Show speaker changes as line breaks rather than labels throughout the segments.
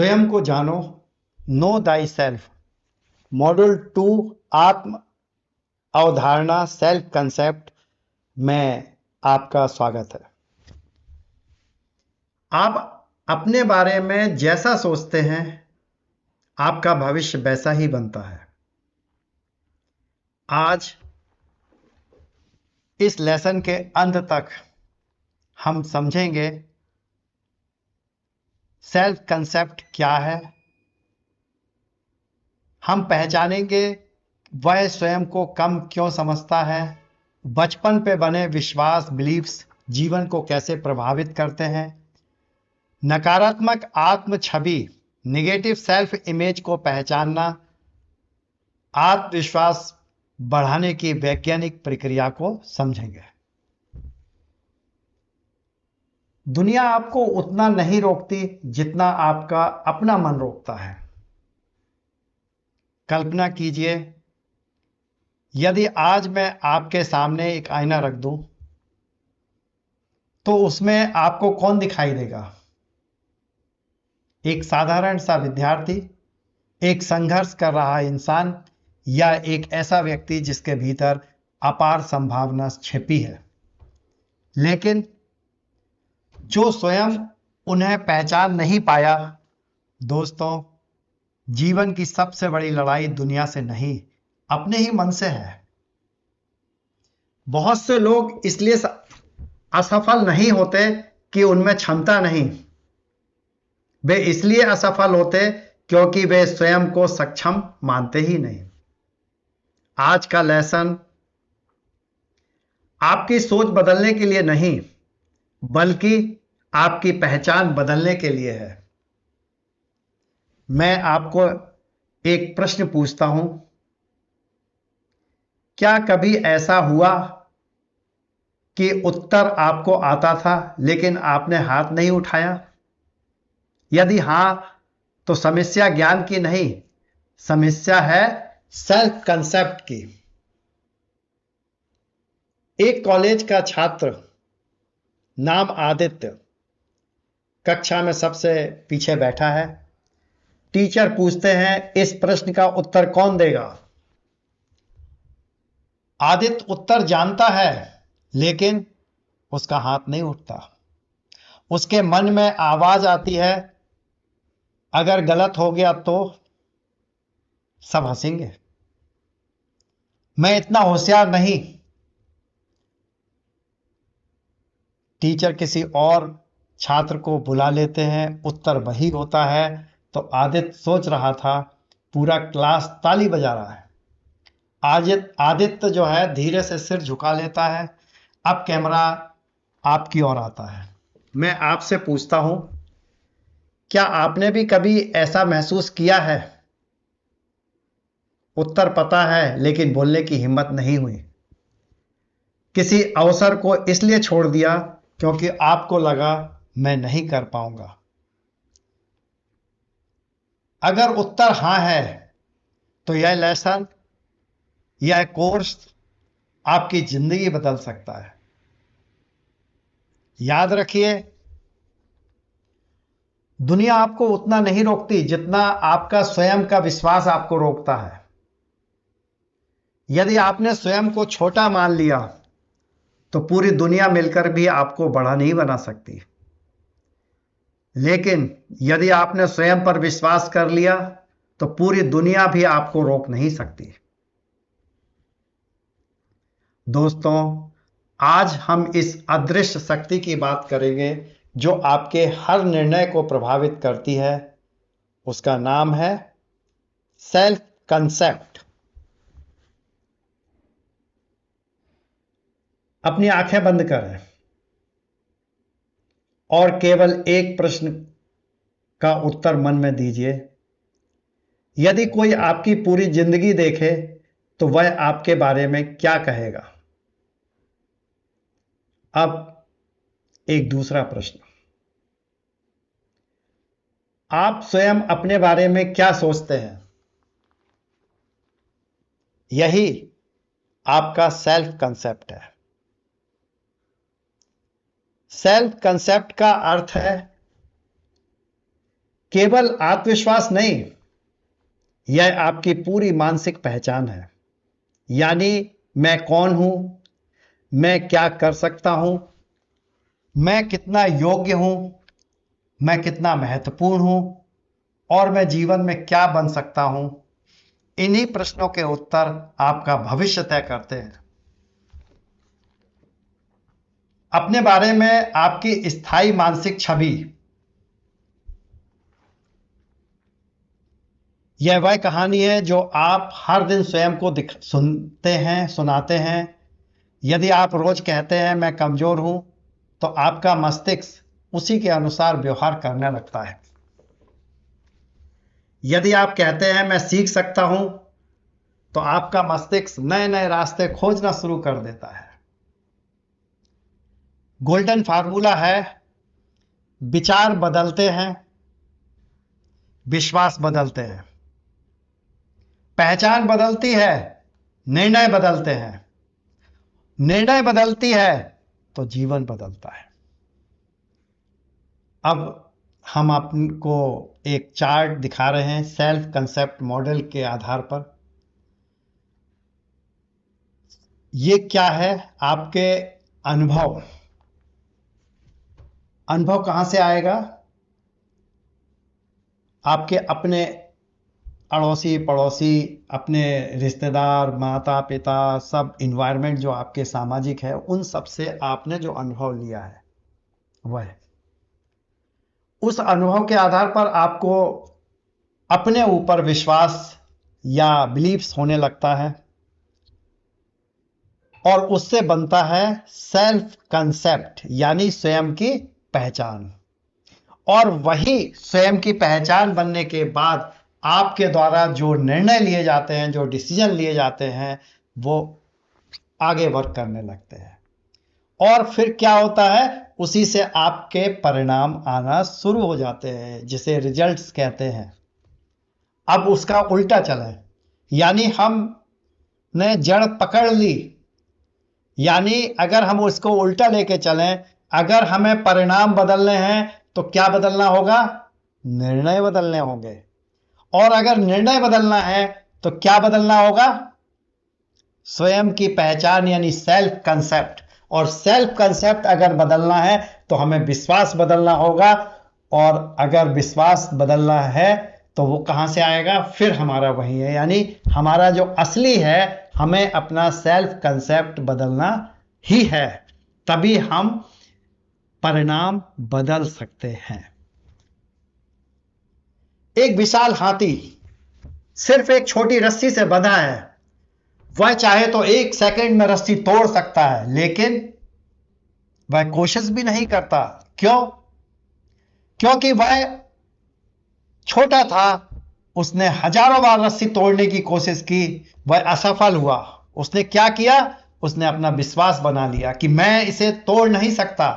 स्वयं को जानो, नो दाई सेल्फ। मॉड्यूल 2, आत्म अवधारणा, सेल्फ कंसेप्ट में आपका स्वागत है। आप अपने बारे में जैसा सोचते हैं आपका भविष्य वैसा ही बनता है। आज इस लेसन के अंत तक हम समझेंगे सेल्फ कंसेप्ट क्या है। हम पहचानेंगे वह स्वयं को कम क्यों समझता है, बचपन पे बने विश्वास बिलीफ्स जीवन को कैसे प्रभावित करते हैं, नकारात्मक आत्म छवि निगेटिव सेल्फ इमेज को पहचानना, आत्मविश्वास बढ़ाने की वैज्ञानिक प्रक्रिया को समझेंगे। दुनिया आपको उतना नहीं रोकती जितना आपका अपना मन रोकता है। कल्पना कीजिए, यदि आज मैं आपके सामने एक आईना रख दूं तो उसमें आपको कौन दिखाई देगा? एक साधारण सा विद्यार्थी, एक संघर्ष कर रहा इंसान, या एक ऐसा व्यक्ति जिसके भीतर अपार संभावना छिपी है? लेकिन जो स्वयं उन्हें पहचान नहीं पाया, दोस्तों, जीवन की सबसे बड़ी लड़ाई दुनिया से नहीं, अपने ही मन से है। बहुत से लोग इसलिए असफल नहीं होते कि उनमें क्षमता नहीं, वे इसलिए असफल होते क्योंकि वे स्वयं को सक्षम मानते ही नहीं। आज का लेसन आपकी सोच बदलने के लिए नहीं, बल्कि आपकी पहचान बदलने के लिए है। मैं आपको एक प्रश्न पूछता हूं, क्या कभी ऐसा हुआ कि उत्तर आपको आता था लेकिन आपने हाथ नहीं उठाया? यदि हां, तो समस्या ज्ञान की नहीं, समस्या है सेल्फ कंसेप्ट की। एक कॉलेज का छात्र, नाम आदित्य, कक्षा में सबसे पीछे बैठा है। टीचर पूछते हैं, इस प्रश्न का उत्तर कौन देगा? आदित्य उत्तर जानता है, लेकिन उसका हाथ नहीं उठता। उसके मन में आवाज आती है, अगर गलत हो गया तो सब हंसेंगे, मैं इतना होशियार नहीं। टीचर किसी और छात्र को बुला लेते हैं, उत्तर वही होता है। तो आदित्य सोच रहा था, पूरा क्लास ताली बजा रहा है। आदित्य जो है धीरे से सिर झुका लेता है। अब कैमरा आपकी ओर आता है। मैं आपसे पूछता हूं, क्या आपने भी कभी ऐसा महसूस किया है? उत्तर पता है लेकिन बोलने की हिम्मत नहीं हुई। किसी अवसर को इसलिए छोड़ दिया क्योंकि आपको लगा मैं नहीं कर पाऊंगा। अगर उत्तर हां है तो यह लेसन, यह कोर्स आपकी जिंदगी बदल सकता है। याद रखिए, दुनिया आपको उतना नहीं रोकती जितना आपका स्वयं का विश्वास आपको रोकता है। यदि आपने स्वयं को छोटा मान लिया तो पूरी दुनिया मिलकर भी आपको बड़ा नहीं बना सकती। लेकिन यदि आपने स्वयं पर विश्वास कर लिया तो पूरी दुनिया भी आपको रोक नहीं सकती। दोस्तों, आज हम इस अदृश्य शक्ति की बात करेंगे जो आपके हर निर्णय को प्रभावित करती है। उसका नाम है सेल्फ कंसेप्ट। अपनी आंखें बंद करें और केवल एक प्रश्न का उत्तर मन में दीजिए। यदि कोई आपकी पूरी जिंदगी देखे तो वह आपके बारे में क्या कहेगा? अब एक दूसरा प्रश्न, आप स्वयं अपने बारे में क्या सोचते हैं? यही आपका सेल्फ कंसेप्ट है। सेल्फ कंसेप्ट का अर्थ है केवल आत्मविश्वास नहीं, यह आपकी पूरी मानसिक पहचान है। यानी मैं कौन हूं, मैं क्या कर सकता हूं, मैं कितना योग्य हूं, मैं कितना महत्वपूर्ण हूं और मैं जीवन में क्या बन सकता हूं। इन्हीं प्रश्नों के उत्तर आपका भविष्य तय करते हैं। अपने बारे में आपकी स्थायी मानसिक छवि, यह वह कहानी है जो आप हर दिन स्वयं को सुनते हैं, सुनाते हैं। यदि आप रोज कहते हैं मैं कमजोर हूं, तो आपका मस्तिष्क उसी के अनुसार व्यवहार करने लगता है। यदि आप कहते हैं मैं सीख सकता हूं, तो आपका मस्तिष्क नए नए रास्ते खोजना शुरू कर देता है। गोल्डन फार्मूला है, विचार बदलते हैं, विश्वास बदलते हैं। पहचान बदलती है, निर्णय बदलते हैं। निर्णय बदलती है तो जीवन बदलता है। अब हम आपको एक चार्ट दिखा रहे हैं सेल्फ कंसेप्ट मॉडल के आधार पर। ये क्या है? आपके अनुभव। अनुभव कहां से आएगा? आपके अपने अड़ोसी पड़ोसी, अपने रिश्तेदार, माता पिता, सब इन्वायरमेंट जो आपके सामाजिक है, उन सब से आपने जो अनुभव लिया है वह, उस अनुभव के आधार पर आपको अपने ऊपर विश्वास या बिलीव्स होने लगता है और उससे बनता है सेल्फ कंसेप्ट, यानी स्वयं की पहचान। और वही स्वयं की पहचान बनने के बाद आपके द्वारा जो निर्णय लिए जाते हैं, जो डिसीजन लिए जाते हैं, वो आगे वर्क करने लगते हैं। और फिर क्या होता है? उसी से आपके परिणाम आना शुरू हो जाते हैं, जिसे रिजल्ट्स कहते हैं। अब उसका उल्टा चले, यानी हमने जड़ पकड़ ली। यानी अगर हम उसको उल्टा लेके चलें, अगर हमें परिणाम बदलने हैं तो क्या बदलना होगा? निर्णय बदलने होंगे। और अगर निर्णय बदलना है तो क्या बदलना होगा? स्वयं की पहचान, यानी सेल्फ कंसेप्ट। और सेल्फ कंसेप्ट अगर बदलना है तो हमें विश्वास बदलना होगा। और अगर विश्वास बदलना है तो वो कहां से आएगा? फिर हमारा वही है, यानी हमारा जो असली है, हमें अपना सेल्फ कंसेप्ट बदलना ही है, तभी हम परिणाम बदल सकते हैं। एक विशाल हाथी सिर्फ एक छोटी रस्सी से बंधा है। वह चाहे तो 1 सेकंड में रस्सी तोड़ सकता है, लेकिन वह कोशिश भी नहीं करता। क्यों? क्योंकि वह छोटा था, उसने हजारों बार रस्सी तोड़ने की कोशिश की, वह असफल हुआ। उसने क्या किया? उसने अपना विश्वास बना लिया कि मैं इसे तोड़ नहीं सकता,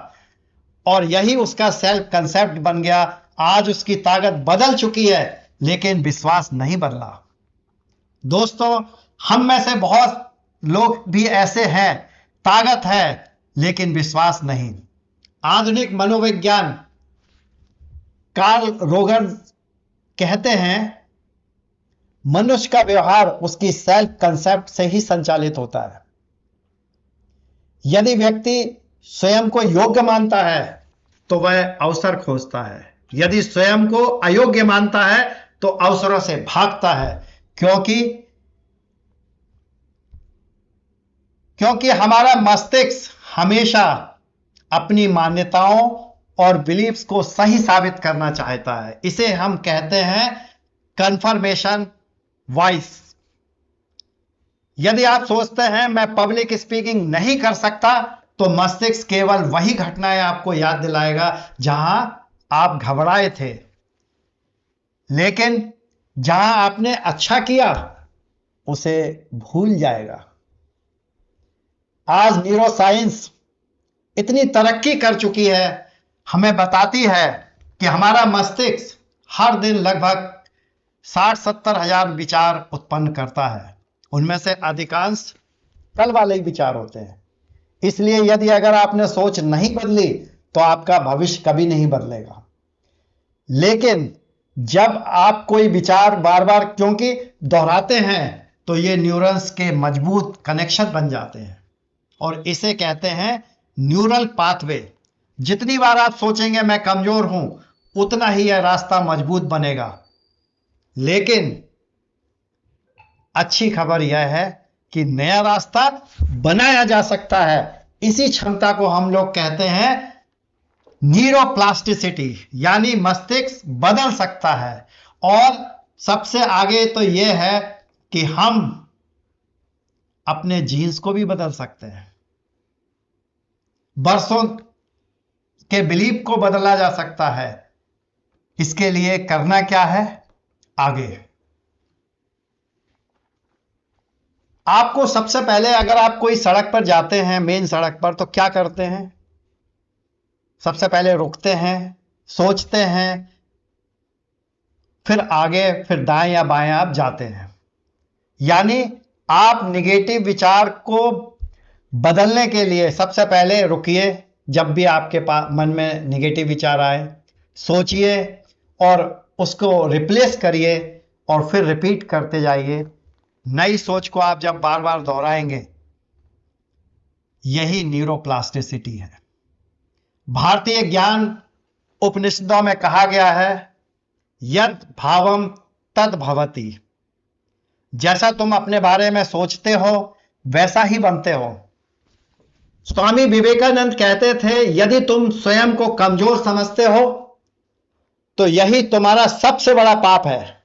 और यही उसका सेल्फ कंसेप्ट बन गया। आज उसकी ताकत बदल चुकी है, लेकिन विश्वास नहीं बदला। दोस्तों, हम में से बहुत लोग भी ऐसे हैं, ताकत है लेकिन विश्वास नहीं। आधुनिक मनोविज्ञान कार्ल रोगर कहते हैं, मनुष्य का व्यवहार उसकी सेल्फ कंसेप्ट से ही संचालित होता है। यदि व्यक्ति स्वयं को योग्य मानता है तो वह अवसर खोजता है। यदि स्वयं को अयोग्य मानता है तो अवसरों से भागता है। क्योंकि हमारा मस्तिष्क हमेशा अपनी मान्यताओं और बिलीफ्स को सही साबित करना चाहता है। इसे हम कहते हैं कन्फर्मेशन वॉइस। यदि आप सोचते हैं मैं पब्लिक स्पीकिंग नहीं कर सकता, तो मस्तिष्क केवल वही घटनाएं आपको याद दिलाएगा जहां आप घबराए थे, लेकिन जहां आपने अच्छा किया उसे भूल जाएगा। आज न्यूरो साइंस इतनी तरक्की कर चुकी है, हमें बताती है कि हमारा मस्तिष्क हर दिन लगभग 60-70 हजार विचार उत्पन्न करता है। उनमें से अधिकांश कल वाले ही विचार होते हैं। इसलिए यदि अगर आपने सोच नहीं बदली तो आपका भविष्य कभी नहीं बदलेगा। लेकिन जब आप कोई विचार बार बार क्योंकि दोहराते हैं तो ये न्यूरॉन्स के मजबूत कनेक्शन बन जाते हैं और इसे कहते हैं न्यूरल पाथवे। जितनी बार आप सोचेंगे मैं कमजोर हूं, उतना ही यह रास्ता मजबूत बनेगा। लेकिन अच्छी खबर यह है कि नया रास्ता बनाया जा सकता है। इसी क्षमता को हम लोग कहते हैं न्यूरोप्लास्टिसिटी, यानी मस्तिष्क बदल सकता है। और सबसे आगे तो यह है कि हम अपने जीन्स को भी बदल सकते हैं। बरसों के बिलीफ को बदला जा सकता है। इसके लिए करना क्या है? आगे आपको सबसे पहले, अगर आप कोई सड़क पर जाते हैं, मेन सड़क पर, तो क्या करते हैं? सबसे पहले रुकते हैं, सोचते हैं, फिर आगे, फिर दाएं या बाएं आप जाते हैं। यानी आप निगेटिव विचार को बदलने के लिए सबसे पहले रुकिए। जब भी आपके पास मन में निगेटिव विचार आए, सोचिए और उसको रिप्लेस करिए और फिर रिपीट करते जाइए। नई सोच को आप जब बार बार दोहराएंगे, यही न्यूरोप्लास्टिसिटी है। भारतीय ज्ञान उपनिषदों में कहा गया है, यद भावम तद भवति। जैसा तुम अपने बारे में सोचते हो वैसा ही बनते हो। स्वामी विवेकानंद कहते थे, यदि तुम स्वयं को कमजोर समझते हो तो यही तुम्हारा सबसे बड़ा पाप है।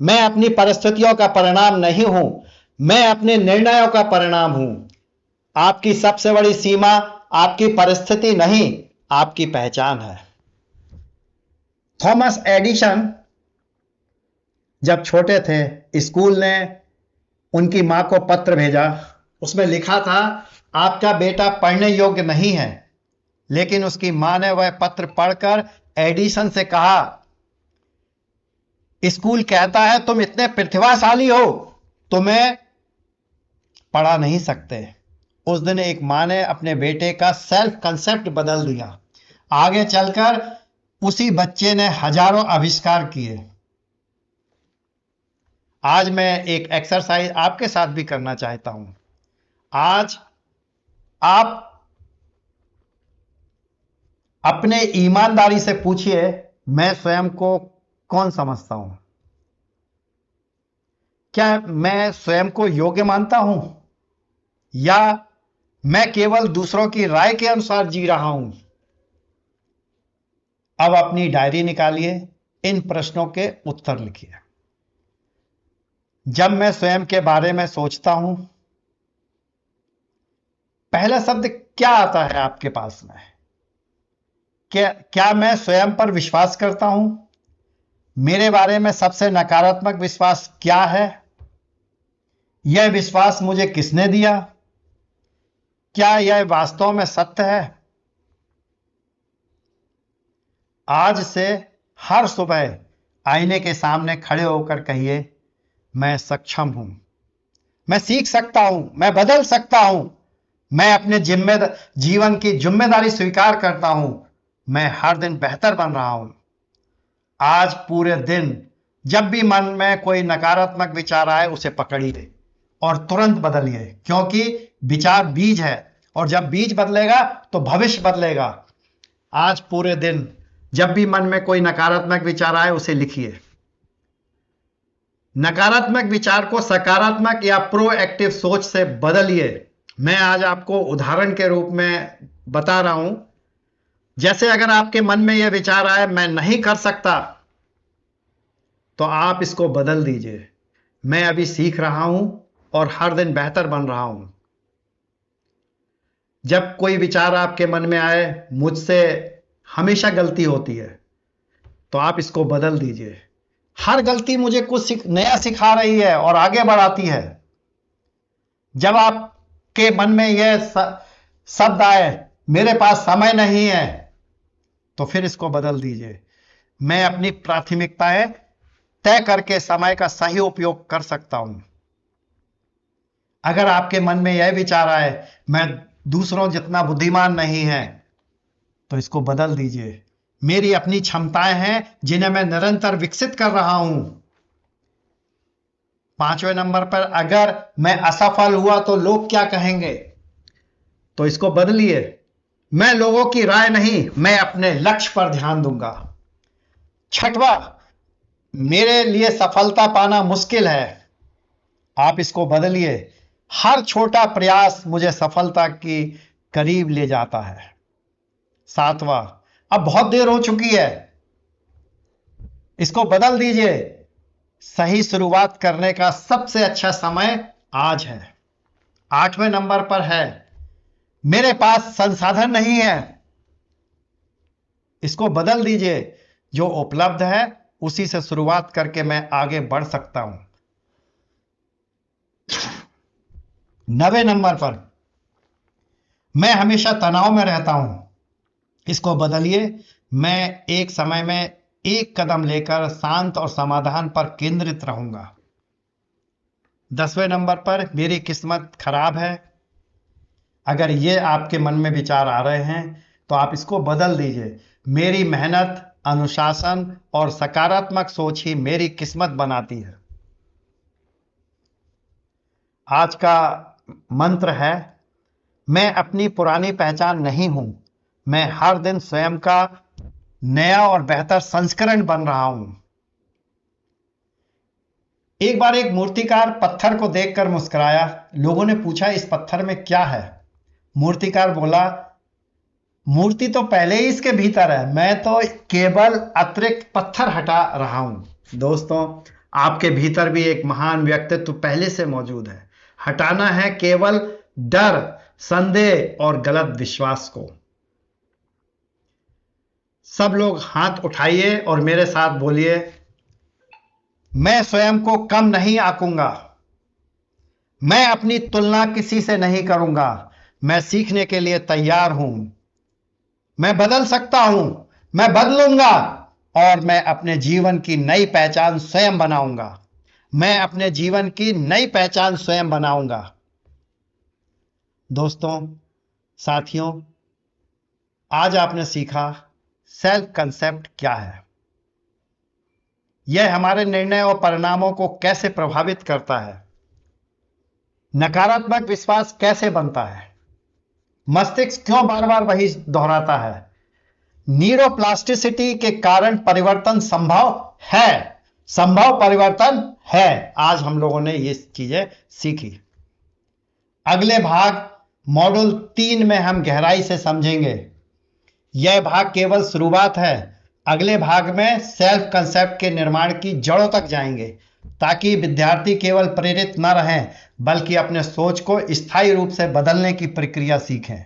मैं अपनी परिस्थितियों का परिणाम नहीं हूं, मैं अपने निर्णयों का परिणाम हूं। आपकी सबसे बड़ी सीमा आपकी परिस्थिति नहीं, आपकी पहचान है। थॉमस एडिसन जब छोटे थे, स्कूल ने उनकी मां को पत्र भेजा। उसमें लिखा था, आपका बेटा पढ़ने योग्य नहीं है। लेकिन उसकी मां ने वह पत्र पढ़कर एडिसन से कहा, स्कूल कहता है तुम इतने प्रतिभाशाली हो, तुम्हें पढ़ा नहीं सकते। उस दिन एक मां ने अपने बेटे का सेल्फ कंसेप्ट बदल दिया। आगे चलकर उसी बच्चे ने हजारों आविष्कार किए। आज मैं एक एक्सरसाइज आपके साथ भी करना चाहता हूं। आज आप अपने ईमानदारी से पूछिए, मैं स्वयं को कौन समझता हूं? क्या मैं स्वयं को योग्य मानता हूं या मैं केवल दूसरों की राय के अनुसार जी रहा हूं? अब अपनी डायरी निकालिए, इन प्रश्नों के उत्तर लिखिए। जब मैं स्वयं के बारे में सोचता हूं, पहला शब्द क्या आता है आपके पास में? क्या मैं स्वयं पर विश्वास करता हूं? मेरे बारे में सबसे नकारात्मक विश्वास क्या है? यह विश्वास मुझे किसने दिया? क्या यह वास्तव में सत्य है? आज से हर सुबह आईने के सामने खड़े होकर कहिए, मैं सक्षम हूं, मैं सीख सकता हूं, मैं बदल सकता हूं, मैं अपने जीवन की जिम्मेदारी स्वीकार करता हूं, मैं हर दिन बेहतर बन रहा हूं। आज पूरे दिन जब भी मन में कोई नकारात्मक विचार आए, उसे पकड़िए और तुरंत बदलिए, क्योंकि विचार बीज है और जब बीज बदलेगा तो भविष्य बदलेगा। आज पूरे दिन जब भी मन में कोई नकारात्मक विचार आए, उसे लिखिए। नकारात्मक विचार को सकारात्मक या प्रोएक्टिव सोच से बदलिए। मैं आज आपको उदाहरण के रूप में बता रहा हूं। जैसे अगर आपके मन में यह विचार आए, मैं नहीं कर सकता, तो आप इसको बदल दीजिए, मैं अभी सीख रहा हूं और हर दिन बेहतर बन रहा हूं। जब कोई विचार आपके मन में आए, मुझसे हमेशा गलती होती है, तो आप इसको बदल दीजिए, हर गलती मुझे कुछ नया सिखा रही है और आगे बढ़ाती है। जब आपके मन में यह शब्द आए, मेरे पास समय नहीं है, तो फिर इसको बदल दीजिए, मैं अपनी प्राथमिकताएं तय करके समय का सही उपयोग कर सकता हूं। अगर आपके मन में यह विचार आए, मैं दूसरों जितना बुद्धिमान नहीं है, तो इसको बदल दीजिए, मेरी अपनी क्षमताएं हैं जिन्हें मैं निरंतर विकसित कर रहा हूं। 5वें नंबर पर, अगर मैं असफल हुआ तो लोग क्या कहेंगे, तो इसको बदलिए, मैं लोगों की राय नहीं, मैं अपने लक्ष्य पर ध्यान दूंगा। 6वां, मेरे लिए सफलता पाना मुश्किल है, आप इसको बदलिए, हर छोटा प्रयास मुझे सफलता की करीब ले जाता है। 7वां, अब बहुत देर हो चुकी है, इसको बदल दीजिए, सही शुरुआत करने का सबसे अच्छा समय आज है। 8वें नंबर पर है, मेरे पास संसाधन नहीं है, इसको बदल दीजिए, जो उपलब्ध है उसी से शुरुआत करके मैं आगे बढ़ सकता हूं। 9वें नंबर पर, मैं हमेशा तनाव में रहता हूं, इसको बदलिए, मैं एक समय में एक कदम लेकर शांत और समाधान पर केंद्रित रहूंगा। 10वें नंबर पर, मेरी किस्मत खराब है, अगर ये आपके मन में विचार आ रहे हैं तो आप इसको बदल दीजिए, मेरी मेहनत, अनुशासन और सकारात्मक सोच ही मेरी किस्मत बनाती है। आज का मंत्र है, मैं अपनी पुरानी पहचान नहीं हूं, मैं हर दिन स्वयं का नया और बेहतर संस्करण बन रहा हूं। एक बार एक मूर्तिकार पत्थर को देखकर मुस्कुराया, लोगों ने पूछा इस पत्थर में क्या है। मूर्तिकार बोला, मूर्ति तो पहले ही इसके भीतर है, मैं तो केवल अतिरिक्त पत्थर हटा रहा हूं। दोस्तों, आपके भीतर भी एक महान व्यक्तित्व पहले से मौजूद है, हटाना है केवल डर, संदेह और गलत विश्वास को। सब लोग हाथ उठाइए और मेरे साथ बोलिए, मैं स्वयं को कम नहीं आंकूंगा, मैं अपनी तुलना किसी से नहीं करूंगा, मैं सीखने के लिए तैयार हूं, मैं बदल सकता हूं, मैं बदलूंगा और मैं अपने जीवन की नई पहचान स्वयं बनाऊंगा, मैं अपने जीवन की नई पहचान स्वयं बनाऊंगा। दोस्तों, साथियों, आज आपने सीखा सेल्फ कंसेप्ट क्या है, यह हमारे निर्णय और परिणामों को कैसे प्रभावित करता है, नकारात्मक विश्वास कैसे बनता है, मस्तिष्क क्यों बार बार वही दोहराता है, न्यूरोप्लास्टिसिटी के कारण परिवर्तन संभव है, संभव परिवर्तन है। आज हम लोगों ने ये चीजें सीखी। अगले भाग मॉड्यूल 3 में हम गहराई से समझेंगे, यह भाग केवल शुरुआत है, अगले भाग में सेल्फ कंसेप्ट के निर्माण की जड़ों तक जाएंगे, ताकि विद्यार्थी केवल प्रेरित न रहें बल्कि अपने सोच को स्थायी रूप से बदलने की प्रक्रिया सीखें।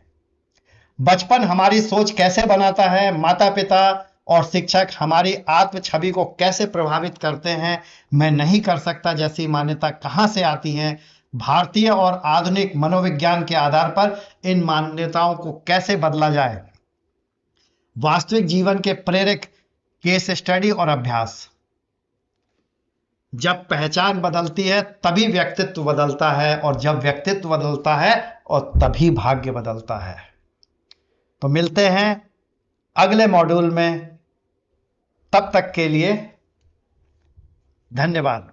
बचपन हमारी सोच कैसे बनाता है, माता पिता और शिक्षक हमारी आत्म छवि को कैसे प्रभावित करते हैं, मैं नहीं कर सकता जैसी मान्यता कहां से आती है, भारतीय और आधुनिक मनोविज्ञान के आधार पर इन मान्यताओं को कैसे बदला जाए, वास्तविक जीवन के प्रेरक केस स्टडी और अभ्यास। जब पहचान बदलती है तभी व्यक्तित्व बदलता है, और जब व्यक्तित्व बदलता है और तभी भाग्य बदलता है। तो मिलते हैं अगले मॉड्यूल में, तब तक के लिए धन्यवाद।